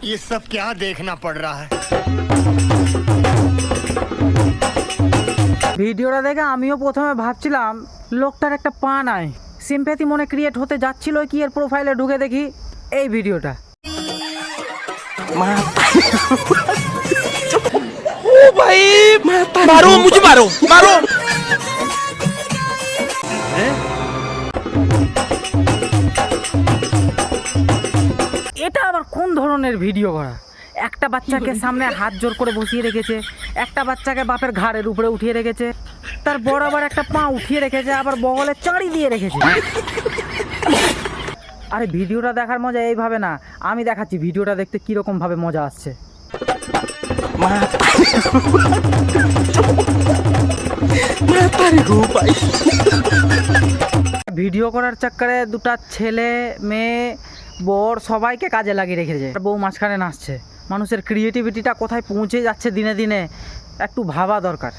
ये सब क्या देखना पड़ रहा है। ভিডিওটা দেখে আমিও প্রথমে ভাবছিলাম লোকটার একটা পা নাই, সিম্প্যাথি মনে ক্রিয়েট হতে যাচ্ছিল কি এর প্রোফাইলে ঢুকে দেখি এই ভিডিওটা। ओ भाई मारो मुझे मारो मारो। এটা আবার কোন ধরনের ভিডিও করা? একটা বাচ্চাকে সামনে হাত জোর করে বসিয়ে রেখেছে, একটা বাচ্চাকে বাপের ঘাড়ের উপরে উঠিয়ে রেখেছে, তার বড় আবার একটা পা উঠিয়ে রেখেছে, আবার বগলে চাঁড়ি দিয়ে রেখেছে। আরে ভিডিওটা দেখার মজা এইভাবে না, আমি দেখাচ্ছি ভিডিওটা দেখতে কিরকম ভাবে মজা আসছে। ভিডিও করার চক্করে দুটা ছেলে মেয়ে বর সবাইকে কাজে লাগিয়ে রেখেছে, বউ মাঝখানে নাচছে। মানুষের ক্রিয়েটিভিটিটা কোথায় পৌঁছে যাচ্ছে দিনে দিনে একটু ভাবা দরকার।